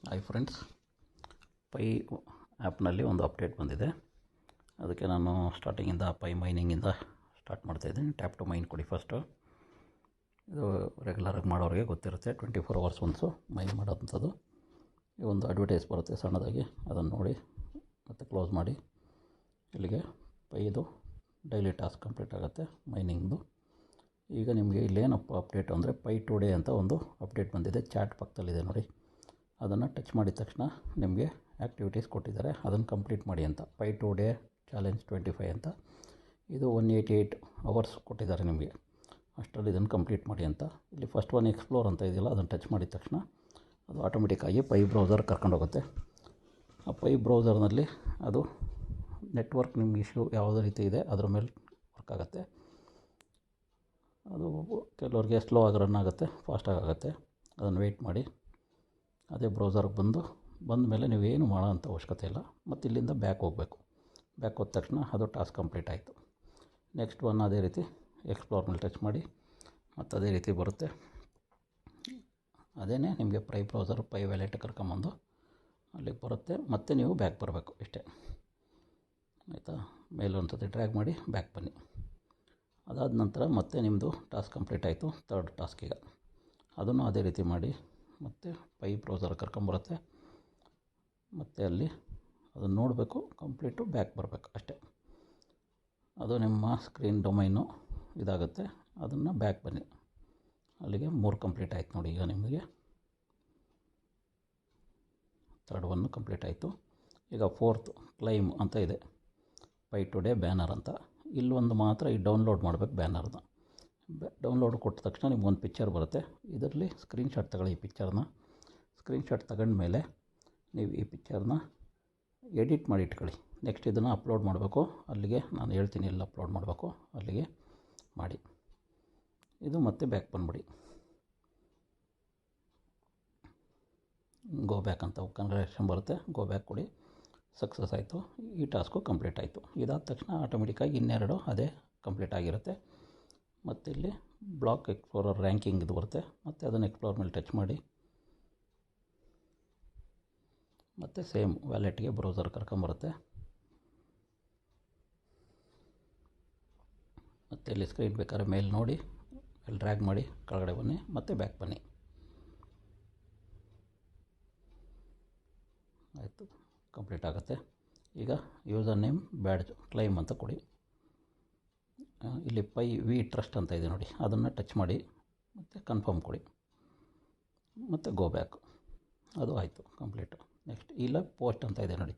Hi friends, pi ಆ್ಯಪ್ನಲ್ಲಿ ಒಂದು update ಬಂದಿದೆ. ಅದಕ್ಕೆ ನಾನು ಸ್ಟಾರ್ಟಿಂಗಿಂದ ಪೈ ಮೈನಿಂಗಿಂದ ಸ್ಟಾರ್ಟ್ ಮಾಡ್ತಾಯಿದ್ದೀನಿ. ಟ್ಯಾಪ್ ಟು ಮೈನ್ ಕೊಡಿ ಫಸ್ಟು. ಇದು ರೆಗ್ಯುಲರಾಗಿ ಮಾಡೋರಿಗೆ ಗೊತ್ತಿರುತ್ತೆ, 24 hours ಒನ್ಸು ಮೈನ್ ಮಾಡೋಂಥದ್ದು. ಈ ಒಂದು ಅಡ್ವರ್ಟೈಸ್ ಬರುತ್ತೆ ಸಣ್ಣದಾಗಿ, ಅದನ್ನು ನೋಡಿ ಮತ್ತು ಕ್ಲೋಸ್ ಮಾಡಿ. ಇಲ್ಲಿಗೆ ಪೈದು ಡೈಲಿ ಟಾಸ್ಕ್ ಕಂಪ್ಲೀಟ್ ಆಗುತ್ತೆ ಮೈನಿಂಗ್ದು. ಈಗ ನಿಮಗೆ ಇಲ್ಲೇನಪ್ಪ ಅಪ್ಡೇಟ್ ಅಂದರೆ ಪೈ ಟುಡೇ ಅಂತ ಒಂದು ಅಪ್ಡೇಟ್ ಬಂದಿದೆ. ಚಾಟ್ ಪಕ್ಕದಲ್ಲಿದೆ ನೋಡಿ, ಅದನ್ನು ಟಚ್ ಮಾಡಿದ ತಕ್ಷಣ ನಿಮಗೆ ಆ್ಯಕ್ಟಿವಿಟೀಸ್ ಕೊಟ್ಟಿದ್ದಾರೆ, ಅದನ್ನು ಕಂಪ್ಲೀಟ್ ಮಾಡಿ ಅಂತ. ಪೈ ಟುಡೇ ಚಾಲೆಂಜ್ 25 ಅಂತ. ಇದು 188 hours ಕೊಟ್ಟಿದ್ದಾರೆ ನಿಮಗೆ. ಅಷ್ಟರಲ್ಲಿ ಇದನ್ನು ಕಂಪ್ಲೀಟ್ ಮಾಡಿ ಅಂತ. ಇಲ್ಲಿ ಫಸ್ಟ್ ಒನ್ ಎಕ್ಸ್ಪ್ಲೋರ್ ಅಂತ ಇದೆಯಲ್ಲ, ಅದನ್ನು ಟಚ್ ಮಾಡಿದ ತಕ್ಷಣ ಅದು ಆಟೋಮೆಟಿಕ್ಕಾಗಿ ಪೈ ಬ್ರೌಸರ್ ಕರ್ಕೊಂಡೋಗುತ್ತೆ. ಆ ಪೈ ಬ್ರೌಸರ್ನಲ್ಲಿ ಅದು ನೆಟ್ವರ್ಕ್ ನಿಮ್ಗೆ ಇಶ್ಯೂ ಯಾವುದೇ ರೀತಿ ಇದೆ ಅದರ ಮೇಲೆ ವರ್ಕ್ ಆಗುತ್ತೆ. ಅದು ಕೆಲವ್ರಿಗೆ ಸ್ಲೋ ಆಗಿ ರನ್ ಆಗುತ್ತೆ, ಫಾಸ್ಟಾಗಿ ಆಗುತ್ತೆ. ಅದನ್ನು ವೆಯ್ಟ್ ಮಾಡಿ. ಅದೇ ಬ್ರೌಸರ್ಗೆ ಬಂದ ಮೇಲೆ ನೀವೇನು ಮಾಡೋ ಅಂಥ ಅವಶ್ಯಕತೆ ಇಲ್ಲ. ಮತ್ತು ಇಲ್ಲಿಂದ ಬ್ಯಾಕ್ ಹೋಗಬೇಕು. ಬ್ಯಾಕ್ ಹೋದ ತಕ್ಷಣ ಅದು ಟಾಸ್ಕ್ ಕಂಪ್ಲೀಟ್ ಆಯಿತು. ನೆಕ್ಸ್ಟ್ ಒನ್ ಅದೇ ರೀತಿ ಎಕ್ಸ್ಪ್ಲೋರ್ ಮೇಲೆ ಟಚ್ ಮಾಡಿ, ಮತ್ತು ಅದೇ ರೀತಿ ಬರುತ್ತೆ. ಅದೇ ನಿಮಗೆ ಪೈ ಬ್ರೌಸರ್ ಪೈ ವ್ಯಾಲೆಟ್ ಕರ್ಕೊಂಬಂದು ಅಲ್ಲಿಗೆ ಬರುತ್ತೆ. ಮತ್ತು ನೀವು ಬ್ಯಾಕ್ ಬರಬೇಕು, ಇಷ್ಟೇ ಆಯಿತಾ. ಮೇಲೊಂದು ಸತಿ ಡ್ರ್ಯಾಗ್ ಮಾಡಿ ಬ್ಯಾಕ್ ಬನ್ನಿ. ಅದಾದ ನಂತರ ಮತ್ತೆ ನಿಮ್ಮದು ಟಾಸ್ಕ್ ಕಂಪ್ಲೀಟ್ ಆಯಿತು. ಥರ್ಡ್ ಟಾಸ್ಕಿಗೆ ಅದನ್ನು ಅದೇ ರೀತಿ ಮಾಡಿ, ಮತ್ತು ಪೈ ಬ್ರೌಸರ್ ಕರ್ಕೊಂಬರುತ್ತೆ. ಮತ್ತು ಅಲ್ಲಿ ಅದನ್ನು ನೋಡಬೇಕು, ಕಂಪ್ಲೀಟು ಬ್ಯಾಕ್ ಬರಬೇಕು ಅಷ್ಟೇ. ಅದು ನಿಮ್ಮ ಸ್ಕ್ರೀನ್ ಡೊಮೈನು ಇದಾಗುತ್ತೆ. ಅದನ್ನು ಬ್ಯಾಕ್ ಬನ್ನಿ. ಅಲ್ಲಿಗೆ 3 ಕಂಪ್ಲೀಟ್ ಆಯಿತು ನೋಡಿ. ಈಗ ನಿಮಗೆ ಥರ್ಡ್ ಒನ್ನು ಕಂಪ್ಲೀಟ್ ಆಯಿತು. ಈಗ ಫೋರ್ತ್ ಕ್ಲೈಮ್ ಅಂತ ಇದೆ, ಪೈ ಟುಡೇ ಬ್ಯಾನರ್ ಅಂತ. ಇಲ್ಲೊಂದು ಮಾತ್ರ ಈ ಡೌನ್ಲೋಡ್ ಮಾಡಬೇಕು ಬ್ಯಾನರ್ನ. ಡೌನ್ಲೋಡ್ ಕೊಟ್ಟ ತಕ್ಷಣ ನಿಮ್ಗೊಂದು ಪಿಕ್ಚರ್ ಬರುತ್ತೆ. ಇದರಲ್ಲಿ ಸ್ಕ್ರೀನ್ಶಾಟ್ ತಗೊಳ್ಳಿ. ಈ ಪಿಕ್ಚರ್ನ ಸ್ಕ್ರೀನ್ಶಾಟ್ ತಗೊಂಡ್ಮೇಲೆ ನೀವು ಈ ಪಿಕ್ಚರ್ನ ಎಡಿಟ್ ಮಾಡಿ ಇಟ್ಕೊಳ್ಳಿ. ನೆಕ್ಸ್ಟ್ ಇದನ್ನು ಅಪ್ಲೋಡ್ ಮಾಡಬೇಕು. ಅಲ್ಲಿಗೆ ನಾನು ಹೇಳ್ತೀನಿ ಎಲ್ಲ ಅಪ್ಲೋಡ್ ಮಾಡಬೇಕು, ಅಲ್ಲಿಗೆ ಮಾಡಿ. ಇದು ಮತ್ತೆ ಬ್ಯಾಕ್ ಬಂದುಬಿಡಿ. ಗೋ ಬ್ಯಾಕ್ ಅಂತ ಕಂಗ್ರ್ಯಾಚುಲೇಷನ್ ಬರುತ್ತೆ. ಗೋ ಬ್ಯಾಕ್ ಕೊಡಿ. ಸಕ್ಸಸ್ ಆಯಿತು. ಈ ಟಾಸ್ಕು ಕಂಪ್ಲೀಟ್ ಆಯಿತು. ಇದಾದ ತಕ್ಷಣ ಆಟೋಮೆಟಿಕ್ಕಾಗಿ ಇನ್ನೆರಡು ಅದೇ ಕಂಪ್ಲೀಟ್ ಆಗಿರುತ್ತೆ. ಮತ್ತು ಇಲ್ಲಿ ಬ್ಲಾಕ್ ಎಕ್ಸ್ಪ್ಲೋರರ್ ರ್ಯಾಂಕಿಂಗ್ ಇದು ಬರುತ್ತೆ. ಮತ್ತು ಅದನ್ನು ಎಕ್ಸ್ಪ್ಲೋರ್ ಮೇಲೆ ಟಚ್ ಮಾಡಿ, ಮತ್ತು ಸೇಮ್ ವ್ಯಾಲೆಟ್ಗೆ ಬ್ರೌಸರ್ ಕರ್ಕೊಂಬರುತ್ತೆ. ಮತ್ತು ಇಲ್ಲಿ ಸ್ಕ್ರೀನ್ ಬೇಕಾದ್ರೆ ಮೇಲ್ ನೋಡಿ, ಅಲ್ಲಿ ಡ್ರ್ಯಾಗ್ ಮಾಡಿ ಕೆಳಗಡೆ ಬನ್ನಿ, ಮತ್ತು ಬ್ಯಾಕ್ ಬನ್ನಿ. ಆಯಿತು, ಕಂಪ್ಲೀಟ್ ಆಗುತ್ತೆ. ಈಗ ಯೂಸರ್ ನೇಮ್ ಬ್ಯಾಡ್ಜ್ ಕ್ಲೈಮ್ ಅಂತ ಕೊಡಿ. ಇಲ್ಲಿ ಪೈ ವಿ ಟ್ರಸ್ಟ್ ಅಂತ ಇದೆ ನೋಡಿ, ಅದನ್ನು ಟಚ್ ಮಾಡಿ ಮತ್ತು ಕನ್ಫರ್ಮ್ ಕೊಡಿ, ಮತ್ತು ಗೋ ಬ್ಯಾಕ್. ಅದು ಆಯಿತು, ಕಂಪ್ಲೀಟು. ನೆಕ್ಸ್ಟ್ ಇಲ್ಲ ಪೋಸ್ಟ್ ಅಂತ ಇದೆ ನೋಡಿ,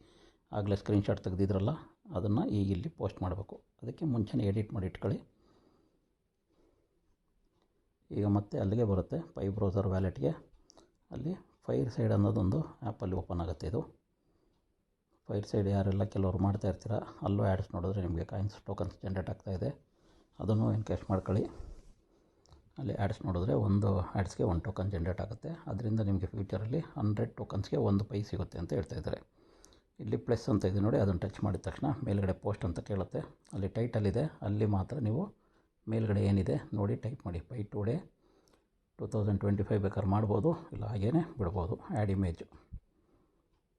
ಆಗಲೇ ಸ್ಕ್ರೀನ್ಶಾಟ್ ತೆಗೆದಿದ್ರಲ್ಲ, ಅದನ್ನು ಈಗ ಇಲ್ಲಿ ಪೋಸ್ಟ್ ಮಾಡಬೇಕು. ಅದಕ್ಕೆ ಮುಂಚೆನೇ ಎಡಿಟ್ ಮಾಡಿ ಇಟ್ಕೊಳ್ಳಿ. ಈಗ ಮತ್ತೆ ಅಲ್ಲಿಗೆ ಬರುತ್ತೆ ಪೈ ಬ್ರೌಸರ್ ವ್ಯಾಲೆಟ್ಗೆ. ಅಲ್ಲಿ ಫೈರ್ ಸೈಡ್ ಅನ್ನೋದೊಂದು ಆ್ಯಪಲ್ಲಿ ಓಪನ್ ಆಗುತ್ತೆ. ಇದು ಫೈರ್ ಸೈಡ್ ಯಾರೆಲ್ಲ ಕೆಲವರು ಮಾಡ್ತಾ ಇರ್ತೀರ, ಅಲ್ಲೂ ಆ್ಯಡ್ಸ್ ನೋಡಿದ್ರೆ ನಿಮಗೆ ಕಾಯಿನ್ಸ್ ಟೋಕನ್ಸ್ ಜನ್ರೇಟ್ ಆಗ್ತಾಯಿದೆ. ಅದನ್ನು ಎನ್ಕ್ಯಾಶ್ ಮಾಡ್ಕೊಳ್ಳಿ. ಅಲ್ಲಿ ಆ್ಯಡ್ಸ್ ನೋಡಿದ್ರೆ ಒಂದು ಆ್ಯಡ್ಸ್ಗೆ 1 ಟೋಕನ್ ಜನ್ರೇಟ್ ಆಗುತ್ತೆ. ಅದರಿಂದ ನಿಮಗೆ ಫ್ಯೂಚರಲ್ಲಿ 100 ಟೋಕನ್ಸ್ಗೆ 1 ಪೈ ಸಿಗುತ್ತೆ ಅಂತ ಹೇಳ್ತಾಯಿದ್ದಾರೆ. ಇಲ್ಲಿ ಪ್ಲಸ್ ಅಂತ ಇದೆ ನೋಡಿ, ಅದನ್ನು ಟಚ್ ಮಾಡಿದ ತಕ್ಷಣ ಮೇಲ್ಗಡೆ ಪೋಸ್ಟ್ ಅಂತ ಕೇಳುತ್ತೆ. ಅಲ್ಲಿ ಟೈಟಲ್ ಇದೆ, ಅಲ್ಲಿ ಮಾತ್ರ ನೀವು ಮೇಲ್ಗಡೆ ಏನಿದೆ ನೋಡಿ ಟೈಪ್ ಮಾಡಿ. ಪೈ ಟುಡೇ 2025 ಬೇಕಾದ್ರೆ ಮಾಡ್ಬೋದು, ಇಲ್ಲ ಹಾಗೇ ಬಿಡ್ಬೋದು. ಆ್ಯಡ್ ಇಮೇಜು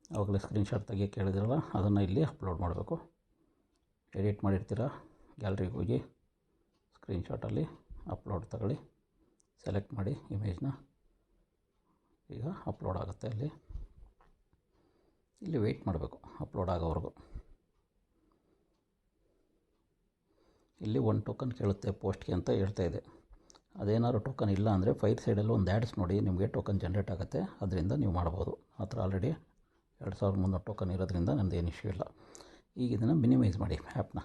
ಆವಾಗಲೇ ಸ್ಕ್ರೀನ್ಶಾಟ್ ತೆಗಿಯೋಕ್ಕೆ ಕೇಳಿದಿರಲ್ಲ, ಅದನ್ನು ಇಲ್ಲಿ ಅಪ್ಲೋಡ್ ಮಾಡಬೇಕು. ಎಡಿಟ್ ಮಾಡಿರ್ತೀರ, ಗ್ಯಾಲರಿಗೆ ಹೋಗಿ ಸ್ಕ್ರೀನ್ಶಾಟಲ್ಲಿ ಅಪ್ಲೋಡ್ ತಗೊಳ್ಳಿ, ಸೆಲೆಕ್ಟ್ ಮಾಡಿ ಇಮೇಜ್ನ. ಈಗ ಅಪ್ಲೋಡ್ ಆಗುತ್ತೆ. ಇಲ್ಲಿ ವೆಯ್ಟ್ ಮಾಡಬೇಕು ಅಪ್ಲೋಡ್ ಆಗೋವರೆಗೂ. ಇಲ್ಲಿ 1 ಟೋಕನ್ ಕೇಳುತ್ತೆ ಪೋಸ್ಟ್ಗೆ ಅಂತ ಹೇಳ್ತಾ ಇದೆ. ಅದೇನಾದ್ರು ಟೋಕನ್ ಇಲ್ಲ ಅಂದರೆ ಫೈರ್ ಸೈಡಲ್ಲಿ ಒಂದು ಆ್ಯಡ್ಸ್ ನೋಡಿ, ನಿಮಗೆ ಟೋಕನ್ ಜನ್ರೇಟ್ ಆಗುತ್ತೆ. ಅದರಿಂದ ನೀವು ಮಾಡ್ಬೋದು. ಆ ಥರ ಆಲ್ರೆಡಿ 2300 ಟೋಕನ್ ಇರೋದ್ರಿಂದ ನನ್ನದೇನು ಇಶ್ಯೂ ಇಲ್ಲ. ಈಗ ಇದನ್ನು ಮಿನಿಮೈಸ್ ಮಾಡಿ ಆ್ಯಪ್ನ.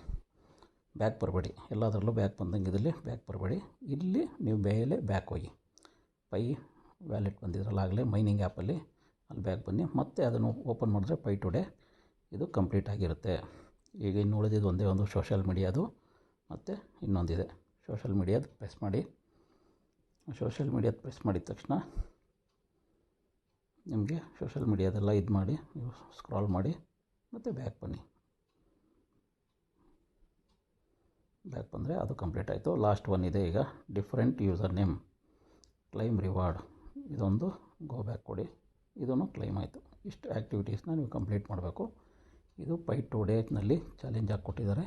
ಬ್ಯಾಕ್ ಬರಬೇಡಿ, ಎಲ್ಲದರಲ್ಲೂ ಬ್ಯಾಕ್ ಬಂದಂಗೆ ಇದರಲ್ಲಿ ಬ್ಯಾಕ್ ಬರಬೇಡಿ. ಇಲ್ಲಿ ನೀವು ಮೇಲೆ ಬ್ಯಾಕ್ ಹೋಗಿ, ಪೈ ವ್ಯಾಲೆಟ್ ಬಂದಿದ್ರಲ್ಲ ಆಗಲೇ ಮೈನಿಂಗ್ ಆ್ಯಪಲ್ಲಿ, ಅಲ್ಲಿ ಬ್ಯಾಕ್ ಬನ್ನಿ. ಮತ್ತು ಅದನ್ನು ಓಪನ್ ಮಾಡಿದ್ರೆ ಪೈ ಟುಡೇ ಇದು ಕಂಪ್ಲೀಟ್ ಆಗಿರುತ್ತೆ. ಈಗ ಇನ್ನು ಉಳಿದಿದ್ದು ಒಂದೇ ಒಂದು ಸೋಷಲ್ ಮೀಡಿಯಾದು, ಮತ್ತು ಇನ್ನೊಂದಿದೆ ಸೋಷಲ್ ಮೀಡಿಯಾದು. ಪ್ರೆಸ್ ಮಾಡಿ. ಸೋಷಲ್ ಮೀಡಿಯಾದ ಪ್ರೆಸ್ ಮಾಡಿದ ತಕ್ಷಣ ನಿಮಗೆ ಸೋಷಲ್ ಮೀಡಿಯಾದೆಲ್ಲ ಇದು ಮಾಡಿ, ನೀವು ಸ್ಕ್ರಾಲ್ ಮಾಡಿ ಮತ್ತು ಬ್ಯಾಕ್ ಬನ್ನಿ. ಬ್ಯಾಕ್ ಬಂದರೆ ಅದು ಕಂಪ್ಲೀಟ್ ಆಯಿತು. ಲಾಸ್ಟ್ ಒನ್ ಇದೆ ಈಗ, different user name claim reward. ಇದೊಂದು ಗೋ ಬ್ಯಾಕ್ ಕೊಡಿ. ಇದೂ ಕ್ಲೈಮ್ ಆಯಿತು. ಇಷ್ಟು ಆ್ಯಕ್ಟಿವಿಟೀಸ್ನ ನೀವು ಕಂಪ್ಲೀಟ್ ಮಾಡಬೇಕು. ಇದು ಪೈ 2 ಡೇಸ್ನಲ್ಲಿ ಚಾಲೆಂಜ್ ಆಗಿ ಕೊಟ್ಟಿದ್ದಾರೆ.